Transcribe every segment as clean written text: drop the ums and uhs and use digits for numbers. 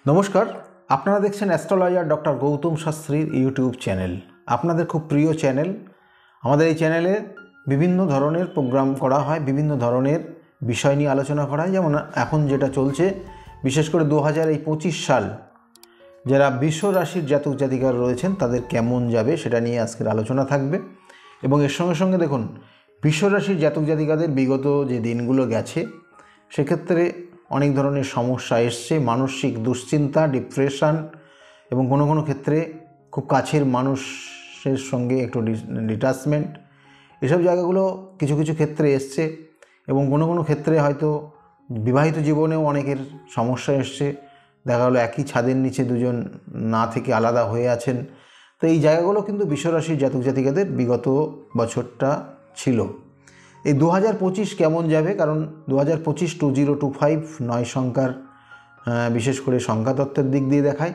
নমস্কার, আপনারা দেখছেন অ্যাস্ট্রোলজার ডক্টর গৌতম শাস্ত্রীর ইউটিউব চ্যানেল। আপনাদের খুব প্রিয় চ্যানেল। আমাদের এই চ্যানেলে বিভিন্ন ধরনের প্রোগ্রাম করা হয়, বিভিন্ন ধরনের বিষয় নিয়ে আলোচনা করা হয়। যেমন এখন যেটা চলছে, বিশেষ করে 2025 সাল যারা বৃষ রাশির জাতক জাতিকারা রয়েছেন তাদের কেমন যাবে সেটা নিয়ে আজকের আলোচনা থাকবে। এবং এর সঙ্গে সঙ্গে দেখুন, বৃষ রাশির জাতক জাতিকাদের বিগত যে দিনগুলো গেছে সেক্ষেত্রে অনেক ধরনের সমস্যা এসছে, মানসিক দুশ্চিন্তা, ডিপ্রেশন এবং কোনো কোনো ক্ষেত্রে খুব কাছের মানুষের সঙ্গে একটু ডিটাচমেন্ট, এসব জায়গাগুলো কিছু কিছু ক্ষেত্রে এসছে। এবং কোনো কোনো ক্ষেত্রে হয়তো বিবাহিত জীবনেও অনেকের সমস্যা এসছে। দেখা গেলো একই ছাদের নিচে দুজন না থেকে আলাদা হয়ে আছেন। তো এই জায়গাগুলো কিন্তু বৃষ রাশির জাতক জাতিকাদের বিগত বছরটা ছিল। এই 2025 কেমন যাবে, কারণ 2025 2025 9 সংখ্যার বিশেষ করে সংখ্যাতত্ত্বের দিক দিয়ে দেখায়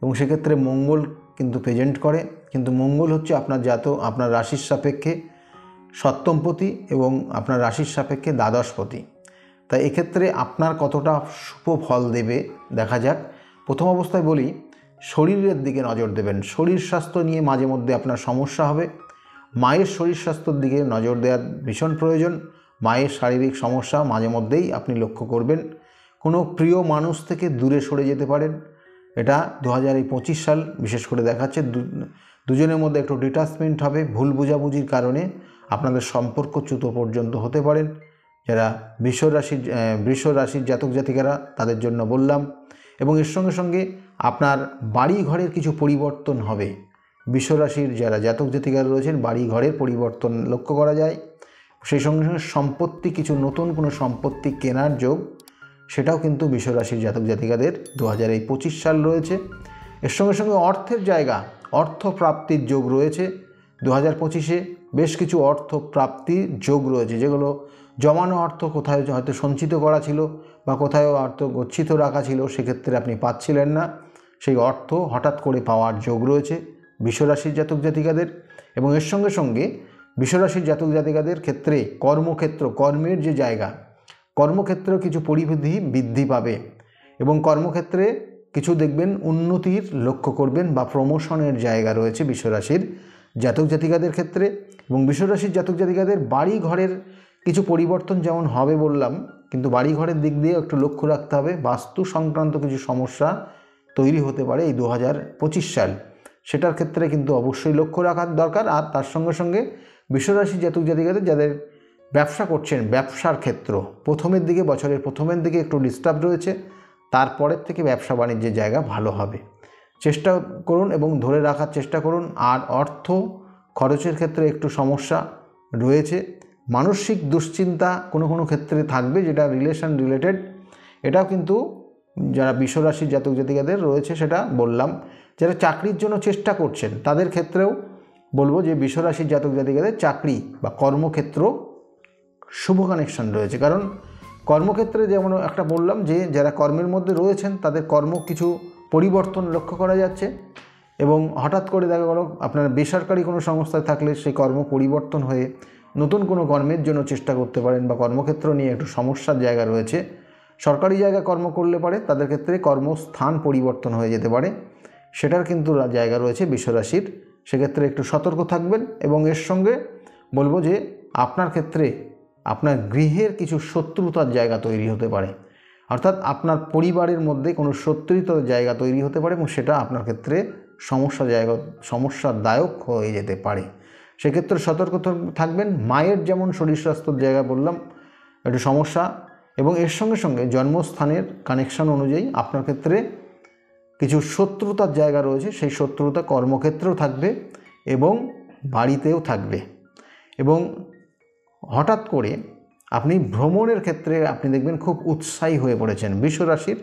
এবং সেক্ষেত্রে মঙ্গল কিন্তু প্রেজেন্ট করে। কিন্তু মঙ্গল হচ্ছে আপনার রাশির সাপেক্ষে সপ্তমপতি এবং আপনার রাশির সাপেক্ষে দ্বাদশপতি। তাই এক্ষেত্রে আপনার কতটা শুভ ফল দেবে দেখা যাক। প্রথম অবস্থায় বলি, শরীরের দিকে নজর দেবেন। শরীর স্বাস্থ্য নিয়ে মাঝে মধ্যে আপনার সমস্যা হবে। মায়ের শরীর স্বাস্থ্যের দিকে নজর দেওয়ার ভীষণ প্রয়োজন। মায়ের শারীরিক সমস্যা মাঝে মধ্যেই আপনি লক্ষ্য করবেন। কোনো প্রিয় মানুষ থেকে দূরে সরে যেতে পারেন। এটা 2025 সাল বিশেষ করে দেখাচ্ছে। দুজনের মধ্যে একটু ডিটাচমেন্ট হবে। ভুল বোঝাবুঝির কারণে আপনাদের সম্পর্ক চ্যুত পর্যন্ত হতে পারেন। যারা বৃষ রাশির জাতক জাতিকারা তাদের জন্য বললাম। এবং এর সঙ্গে সঙ্গে আপনার বাড়ি ঘরের কিছু পরিবর্তন হবে। বৃষ রাশির যারা জাতক জাতিকারা রয়েছেন বাড়ি ঘরের পরিবর্তন লক্ষ্য করা যায়। সেই সঙ্গে সঙ্গে সম্পত্তি, কিছু নতুন কোনো সম্পত্তি কেনার যোগ, সেটাও কিন্তু বৃষ রাশির জাতক জাতিকাদের 2025 সাল রয়েছে। এর সঙ্গে সঙ্গে অর্থের জায়গা, অর্থ প্রাপ্তির যোগ রয়েছে। 2025-এ বেশ কিছু অর্থ প্রাপ্তির যোগ রয়েছে, যেগুলো জমানো অর্থ কোথায় হয়তো সঞ্চিত করা ছিল বা কোথাও অর্থ গচ্ছিত রাখা ছিল, সেক্ষেত্রে আপনি পাচ্ছিলেন না, সেই অর্থ হঠাৎ করে পাওয়ার যোগ রয়েছে বৃষ রাশির জাতক জাতিকাদের। এবং এর সঙ্গে সঙ্গে বৃষ রাশির জাতক জাতিকাদের ক্ষেত্রে কর্মক্ষেত্র, কর্মের যে জায়গা, কর্মক্ষেত্রেও কিছু পরিবৃদ্ধি বৃদ্ধি পাবে এবং কর্মক্ষেত্রে কিছু দেখবেন উন্নতির লক্ষ্য করবেন বা প্রমোশনের জায়গা রয়েছে বৃষ রাশির জাতক জাতিকাদের ক্ষেত্রে। এবং বৃষ রাশির জাতক জাতিকাদের বাড়ি ঘরের কিছু পরিবর্তন যেমন হবে বললাম, কিন্তু বাড়ি ঘরের দিক দিয়ে একটু লক্ষ্য রাখতে হবে। বাস্তু সংক্রান্ত কিছু সমস্যা তৈরি হতে পারে এই 2025 সাল, সেটার ক্ষেত্রে কিন্তু অবশ্যই লক্ষ্য রাখার দরকার। আর তার সঙ্গে সঙ্গে বৃষ রাশির জাতক জাতিকাদের যাদের ব্যবসা করছেন, ব্যবসার ক্ষেত্র প্রথমের দিকে, বছরের প্রথমের দিকে একটু ডিস্টার্ব রয়েছে, তারপরের থেকে ব্যবসা বাণিজ্যের জায়গা ভালো হবে। চেষ্টা করুন এবং ধরে রাখার চেষ্টা করুন। আর অর্থ খরচের ক্ষেত্রে একটু সমস্যা রয়েছে। মানসিক দুশ্চিন্তা কোনো কোনো ক্ষেত্রে থাকবে, যেটা রিলেশন রিলেটেড। এটাও কিন্তু যারা বৃষ রাশির জাতক জাতিকাদের রয়েছে সেটা বললাম। যারা চাকরির জন্য চেষ্টা করছেন তাদের ক্ষেত্রেও বলবো যে বৃষ রাশির জাতক জাতিকাদের চাকরি বা কর্মক্ষেত্র শুভ কানেকশন রয়েছে। কারণ কর্মক্ষেত্রে যেমন একটা বললাম যে যারা কর্মের মধ্যে রয়েছেন তাদের কর্ম কিছু পরিবর্তন লক্ষ্য করা যাচ্ছে। এবং হঠাৎ করে দেখা গেল আপনার বেসরকারি কোনো সংস্থায় থাকলে সেই কর্ম পরিবর্তন হয়ে নতুন কোনো কর্মের জন্য চেষ্টা করতে পারেন বা কর্মক্ষেত্র নিয়ে একটু সমস্যার জায়গা রয়েছে। সরকারি জায়গায় কর্ম করলে পারে তাদের ক্ষেত্রে কর্মস্থান পরিবর্তন হয়ে যেতে পারে, সেটার কিন্তু জায়গা রয়েছে বৃষ রাশির। সেক্ষেত্রে একটু সতর্ক থাকবেন। এবং এর সঙ্গে বলবো যে আপনার ক্ষেত্রে আপনার গৃহের কিছু শত্রুতার জায়গা তৈরি হতে পারে, অর্থাৎ আপনার পরিবারের মধ্যে কোনো শত্রুতার জায়গা তৈরি হতে পারে এবং সেটা আপনার ক্ষেত্রে সমস্যাদায়ক হয়ে যেতে পারে। সেক্ষেত্রে সতর্ক থাকবেন। মায়ের যেমন শরীর স্বাস্থ্যের জায়গা বললাম একটু সমস্যা, এবং এর সঙ্গে সঙ্গে জন্মস্থানের কানেকশন অনুযায়ী আপনার ক্ষেত্রে কিছু শত্রুতার জায়গা রয়েছে। সেই শত্রুতা কর্মক্ষেত্রেও থাকবে এবং বাড়িতেও থাকবে। এবং হঠাৎ করে আপনি ভ্রমণের ক্ষেত্রে আপনি দেখবেন খুব উৎসাহী হয়ে পড়েছেন। বৃষ রাশির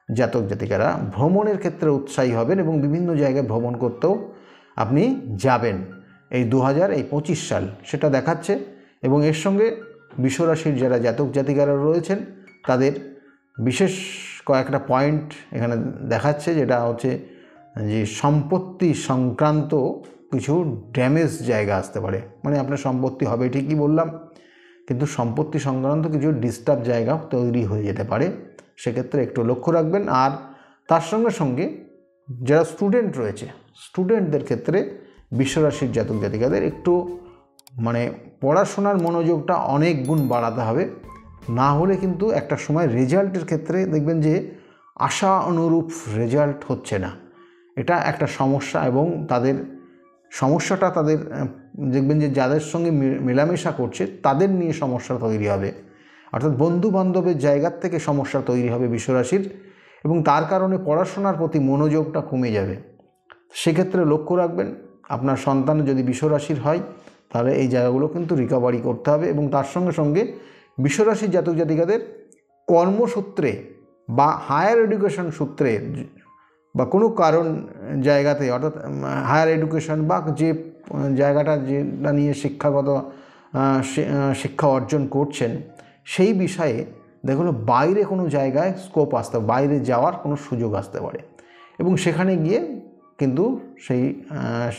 জাতক জাতিকারা ভ্রমণের ক্ষেত্রে উৎসাহী হবেন এবং বিভিন্ন জায়গায় ভ্রমণ করতেও আপনি যাবেন এই 2025 সাল, সেটা দেখাচ্ছে। এবং এর সঙ্গে বৃষ রাশির যারা জাতক জাতিকারা রয়েছেন তাদের বিশেষ কয়েকটা পয়েন্ট এখানে দেখাচ্ছে, যেটা হচ্ছে যে সম্পত্তি সংক্রান্ত কিছু ড্যামেজ জায়গা আসতে পারে। মানে আপনার সম্পত্তি হবে ঠিকই বললাম, কিন্তু সম্পত্তি সংক্রান্ত কিছু ডিস্টার্ব জায়গা তৈরি হয়ে যেতে পারে, সেক্ষেত্রে একটু লক্ষ্য রাখবেন। আর তার সঙ্গে সঙ্গে যারা স্টুডেন্ট রয়েছে, স্টুডেন্টদের ক্ষেত্রে বিশ্বরাশির জাতক জাতিকাদের একটু মানে পড়াশোনার মনোযোগটা অনেক গুণ বাড়াতে হবে, না হলে কিন্তু একটা সময় রেজাল্টের ক্ষেত্রে দেখবেন যে আশা অনুরূপ রেজাল্ট হচ্ছে না। এটা একটা সমস্যা, এবং তাদের সমস্যাটা তাদের দেখবেন যে যাদের সঙ্গে মেলামেশা করছে তাদের নিয়ে সমস্যা তৈরি হবে, অর্থাৎ বন্ধু বান্ধবের জায়গার থেকে সমস্যা তৈরি হবে বিশ্বরাশির, এবং তার কারণে পড়াশোনার প্রতি মনোযোগটা কমে যাবে। সেক্ষেত্রে লক্ষ্য রাখবেন, আপনার সন্তান যদি বিশ্বরাশির হয় তাহলে এই জায়গাগুলো কিন্তু রিকভারি করতে হবে। এবং তার সঙ্গে সঙ্গে বিশ্বরাশির জাতক জাতিকাদের কর্মসূত্রে বা হায়ার এডুকেশন সূত্রে বা কোনো কারণ জায়গাতে, অর্থাৎ হায়ার এডুকেশন বা যে জায়গাটা যেটা নিয়ে শিক্ষাগত শিক্ষা অর্জন করছেন সেই বিষয়ে দেখুন বাইরে কোনো জায়গায় স্কোপ আসতে, বাইরে যাওয়ার কোনো সুযোগ আসতে পারে, এবং সেখানে গিয়ে কিন্তু সেই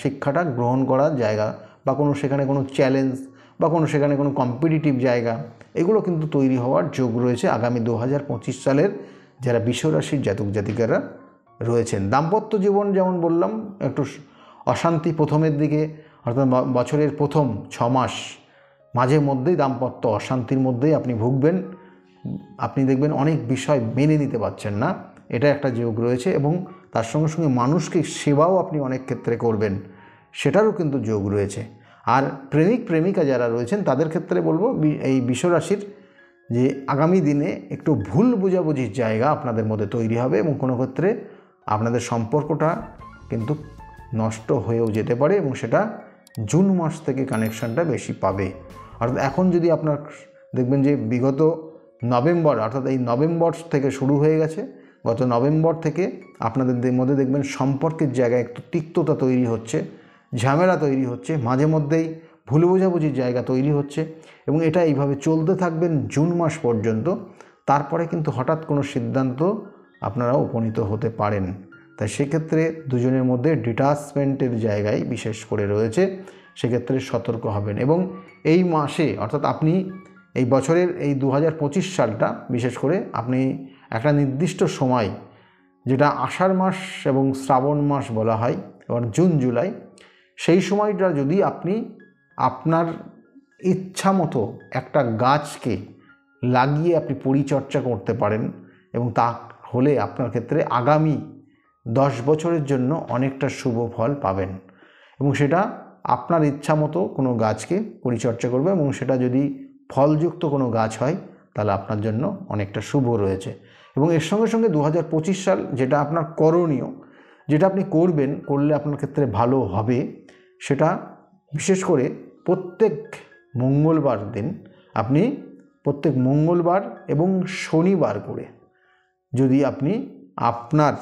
শিক্ষাটা গ্রহণ করার জায়গা বা কোনো সেখানে কোনো চ্যালেঞ্জ বা কোনো সেখানে কোনো কম্পিটিটিভ জায়গা, এগুলো কিন্তু তৈরি হওয়ার যোগ রয়েছে আগামী 2025 সালের যারা বিশ্বরাশির জাতক জাতিকারা রয়েছেন। দাম্পত্য জীবন যেমন বললাম একটু অশান্তি প্রথমের দিকে, অর্থাৎ বছরের প্রথম 6 মাস মাঝে মধ্যেই দাম্পত্য অশান্তির মধ্যেই আপনি ভুগবেন। আপনি দেখবেন অনেক বিষয় মেনে নিতে পারছেন না, এটা একটা যোগ রয়েছে। এবং তার সঙ্গে সঙ্গে মানুষকে সেবাও আপনি অনেক ক্ষেত্রে করবেন, সেটারও কিন্তু যোগ রয়েছে। আর প্রেমিক প্রেমিকা যারা রয়েছেন তাদের ক্ষেত্রে বলবো এই বিশ্বরাশির যে আগামী দিনে একটু ভুল বোঝাবুঝির জায়গা আপনাদের মধ্যে তৈরি হবে, এবং কোনো ক্ষেত্রে আপনাদের সম্পর্কটা কিন্তু নষ্ট হয়েও যেতে পারে, এবং সেটা জুন মাস থেকে কানেকশানটা বেশি পাবে। অর্থাৎ এখন যদি আপনার দেখবেন যে বিগত নভেম্বর, অর্থাৎ এই নভেম্বর থেকে শুরু হয়ে গেছে, গত নভেম্বর থেকে আপনাদের মধ্যে দেখবেন সম্পর্কের জায়গায় একটু তিক্ততা তৈরি হচ্ছে, ঝামেলা তৈরি হচ্ছে, মাঝে মধ্যেই ভুল বোঝাবুঝির জায়গা তৈরি হচ্ছে, এবং এটা এইভাবে চলতে থাকবেন জুন মাস পর্যন্ত। তারপরে কিন্তু হঠাৎ কোনো সিদ্ধান্ত আপনারা উপনীত হতে পারেন। তাই সেক্ষেত্রে দুজনের মধ্যে ডিটাচমেন্টের জায়গায় বিশেষ করে রয়েছে, সেক্ষেত্রে সতর্ক হবেন। এবং এই মাসে, অর্থাৎ আপনি এই বছরের এই 2025 সালটা বিশেষ করে আপনি একটা নির্দিষ্ট সময়, যেটা আষাঢ় মাস এবং শ্রাবণ মাস বলা হয়, এবার জুন জুলাই, সেই সময়টা যদি আপনি আপনার ইচ্ছা মতো একটা গাছকে লাগিয়ে আপনি পরিচর্যা করতে পারেন, এবং তা হলে আপনার ক্ষেত্রে আগামী 10 বছরের জন্য অনেকটা শুভ ফল পাবেন। এবং সেটা আপনার ইচ্ছা মতো কোনো গাছকে পরিচর্যা করবে, এবং সেটা যদি ফলযুক্ত কোনো গাছ হয় তাহলে আপনার জন্য অনেকটা শুভ রয়েছে। এবং এর সঙ্গে সঙ্গে 2025 সাল যেটা আপনার করণীয়, যেটা আপনি করবেন, করলে আপনার ক্ষেত্রে ভালো হবে, সেটা বিশেষ করে প্রত্যেক মঙ্গলবার দিন আপনি প্রত্যেক মঙ্গলবার এবং শনিবার করে যদি আপনি আপনার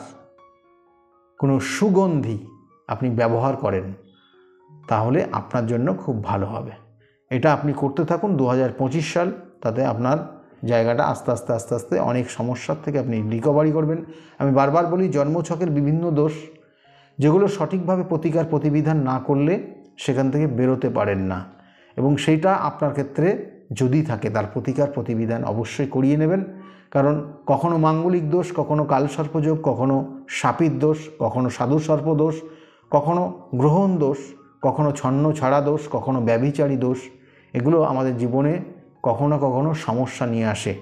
কোনো সুগন্ধি আপনি ব্যবহার করেন তাহলে আপনার জন্য খুব ভালো হবে। এটা আপনি করতে থাকুন 2025 সাল, তাতে আপনার জায়গাটা আস্তে আস্তে আস্তে আস্তে অনেক সমস্যার থেকে আপনি রিকভারি করবেন। আমি বারবার বলি, জন্মছকের বিভিন্ন দোষ যেগুলো সঠিকভাবে প্রতিকার প্রতিবিধান না করলে সেখান থেকে বেরোতে পারেন না, এবং সেইটা আপনার ক্ষেত্রে যদি থাকে তার প্রতিকার প্রতিবিধান অবশ্যই করিয়ে নেবেন। কারণ কখনো মাঙ্গলিক দোষ, কখনো কালসর্পযোগ, কখনো সাপির দোষ, কখনো সাধু সর্প দোষ, কখনো গ্রহণ দোষ, কখনো ছন্ন ছাড়া দোষ, কখনো ব্যভিচারী দোষ, এগুলো আমাদের জীবনে কখনো কখনো সমস্যা নিয়ে আসে।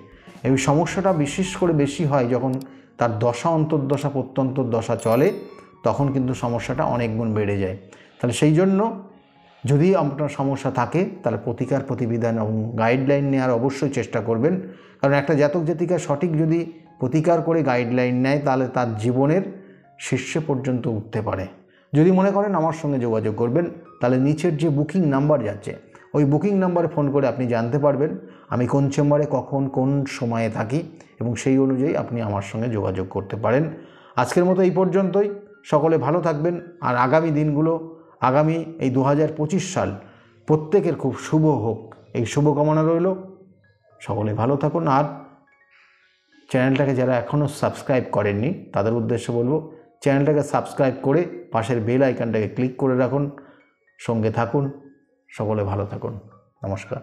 এই সমস্যাটা বিশেষ করে বেশি হয় যখন তার দশা অন্তর্দশা প্রত্যন্তর দশা চলে, তখন কিন্তু সমস্যাটা অনেক গুণ বেড়ে যায়। তাহলে সেই জন্য যদি আপনার সমস্যা থাকে তাহলে প্রতিকার প্রতিবিধান এবং গাইডলাইন নেওয়ার অবশ্যই চেষ্টা করবেন। কারণ একটা জাতক জাতিকা সঠিক যদি প্রতিকার করে গাইডলাইন নেয় তাহলে তার জীবনের শীর্ষে পর্যন্ত উঠতে পারে। যদি মনে করেন আমার সঙ্গে যোগাযোগ করবেন, তাহলে নিচের যে বুকিং নাম্বার যাচ্ছে ওই বুকিং নাম্বারে ফোন করে আপনি জানতে পারবেন আমি কোন চেম্বারে কখন কোন সময়ে থাকি, এবং সেই অনুযায়ী আপনি আমার সঙ্গে যোগাযোগ করতে পারেন। আজকের মতো এই পর্যন্তই। সকলে ভালো থাকবেন, আর আগামী দিনগুলো, আগামী এই 2025 সাল প্রত্যেকের খুব শুভ হোক, এই শুভকামনা রইল। সকলে ভালো থাকুন। আর চ্যানেলটাকে যারা এখনও সাবস্ক্রাইব করেননি তাদের উদ্দেশ্যে বলবো, চ্যানেলটাকে সাবস্ক্রাইব করে পাশের বেল আইকনটাকে ক্লিক করে রাখুন, সঙ্গে থাকুন। সকলে ভালো থাকুন। নমস্কার।